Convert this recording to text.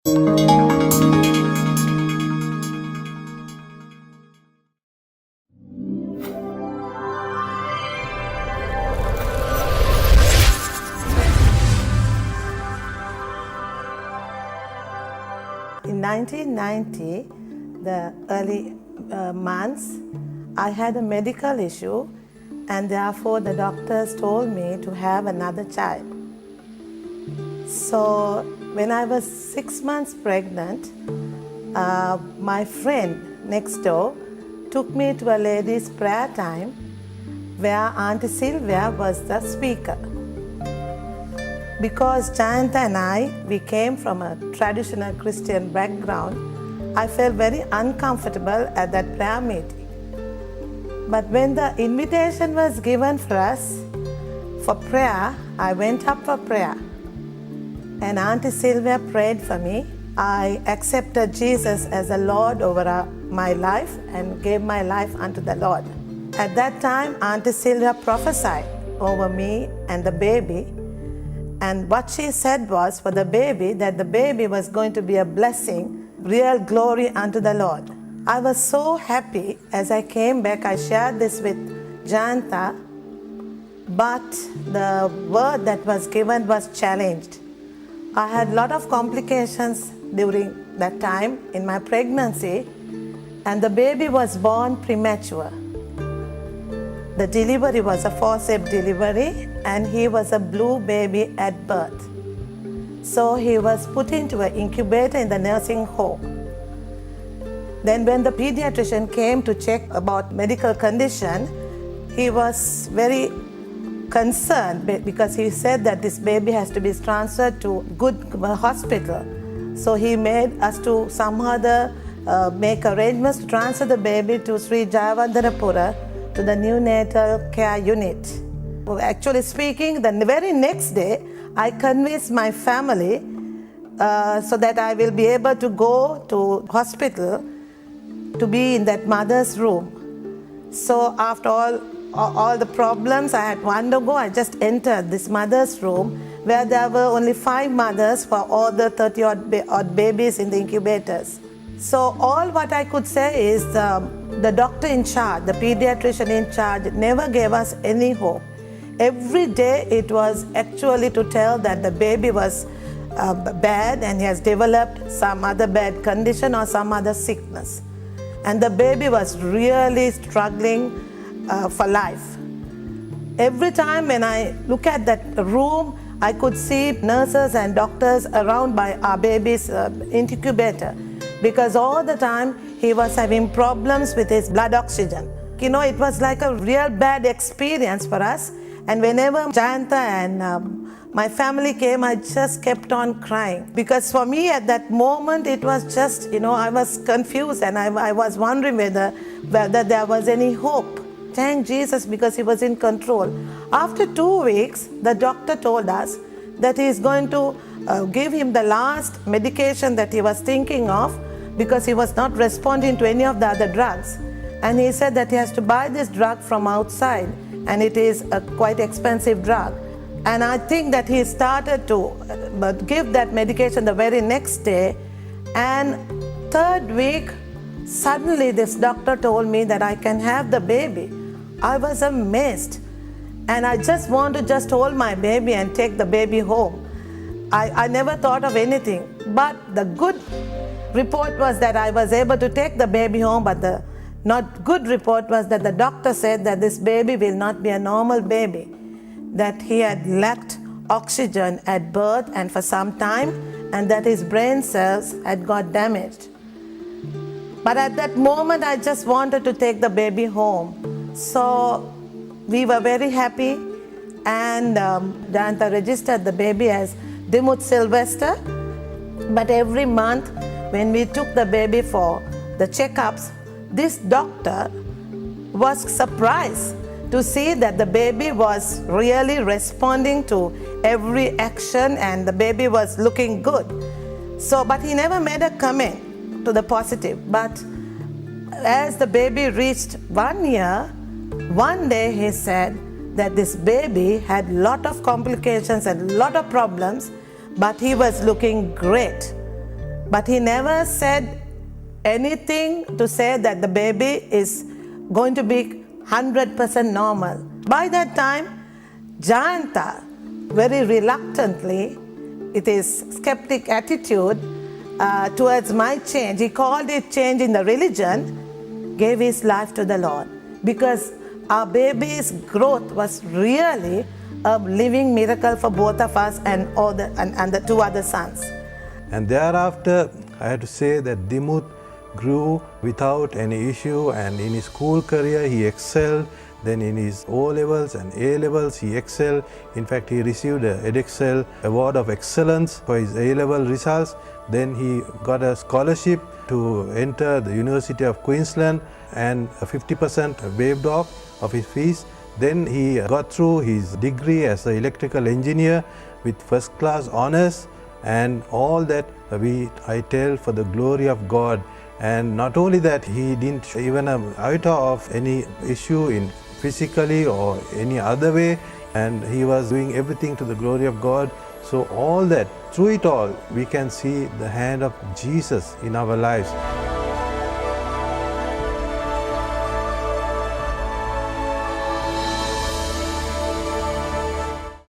In 1990, the early months, I had a medical issue, and therefore the doctors told me to have another child. So when I was 6 months pregnant, my friend next door took me to a ladies' prayer time where Auntie Sylvia was the speaker. Because Jayanta and I, we came from a traditional Christian background, I felt very uncomfortable at that prayer meeting. But when the invitation was given for us for prayer, I went up for prayer. And Auntie Sylvia prayed for me. I accepted Jesus as the Lord over my life and gave my life unto the Lord. At that time, Auntie Sylvia prophesied over me and the baby. And what she said was for the baby, that the baby was going to be a blessing, real glory unto the Lord. I was so happy. As I came back, I shared this with Jayanta, but the word that was given was challenged. I had a lot of complications during that time in my pregnancy, and the baby was born premature. The delivery was a forceps delivery, and he was a blue baby at birth. So he was put into an incubator in the nursing home. Then when the pediatrician came to check about medical condition, he was very concerned because he said that this baby has to be transferred to good hospital. So he made us to some other make arrangements to transfer the baby to Sri Jayawardenepura to the neonatal care unit. Actually speaking, the very next day, I convinced my family so that I will be able to go to hospital to be in that mother's room. So after all the problems I had to undergo, I just entered this mother's room where there were only 5 mothers for all the 30-odd babies in the incubators. So all what I could say is the doctor in charge, the pediatrician in charge, never gave us any hope. Every day it was actually to tell that the baby was bad and he has developed some other bad condition or some other sickness. And the baby was really struggling for life. Every time when I look at that room, I could see nurses and doctors around by our baby's incubator, because all the time he was having problems with his blood oxygen. You know, it was like a real bad experience for us. And whenever Jayanta and my family came, I just kept on crying. Because for me at that moment, it was just, I was confused and I was wondering whether there was any hope. Thank Jesus, because he was in control. After 2 weeks, the doctor told us that he is going to give him the last medication that he was thinking of, because he was not responding to any of the other drugs. And he said that he has to buy this drug from outside, and it is a quite expensive drug. And I think that he started to give that medication the very next day. And 3rd week, suddenly this doctor told me that I can have the baby. I was amazed. And I just want to just hold my baby and take the baby home. I never thought of anything. But the good report was that I was able to take the baby home, but the not good report was that the doctor said that this baby will not be a normal baby, that he had lacked oxygen at birth and for some time, and that his brain cells had got damaged. But at that moment, I just wanted to take the baby home. So we were very happy, and Jayanta registered the baby as Dimuth Sylvester. But every month, when we took the baby for the checkups, this doctor was surprised to see that the baby was really responding to every action and the baby was looking good. So, but he never made a comment to the positive. But as the baby reached 1 year, one day he said that this baby had a lot of complications and a lot of problems, but he was looking great. But he never said anything to say that the baby is going to be 100% normal. By that time, Jayanta, very reluctantly, it is skeptic attitude towards my change, he called it change in the religion, gave his life to the Lord. Because our baby's growth was really a living miracle for both of us and the two other sons. And thereafter, I had to say that Dimuth grew without any issue, and in his school career he excelled. Then in his O-levels and A-levels he excelled. In fact, he received a Edexcel Award of Excellence for his A-level results. Then he got a scholarship to enter the University of Queensland and a 50% waived off of his fees. Then he got through his degree as an electrical engineer with first-class honors, and all that I tell for the glory of God. And not only that, he didn't even have iota of any issue in physically or any other way, and he was doing everything to the glory of God. So all that, through it all, we can see the hand of Jesus in our lives.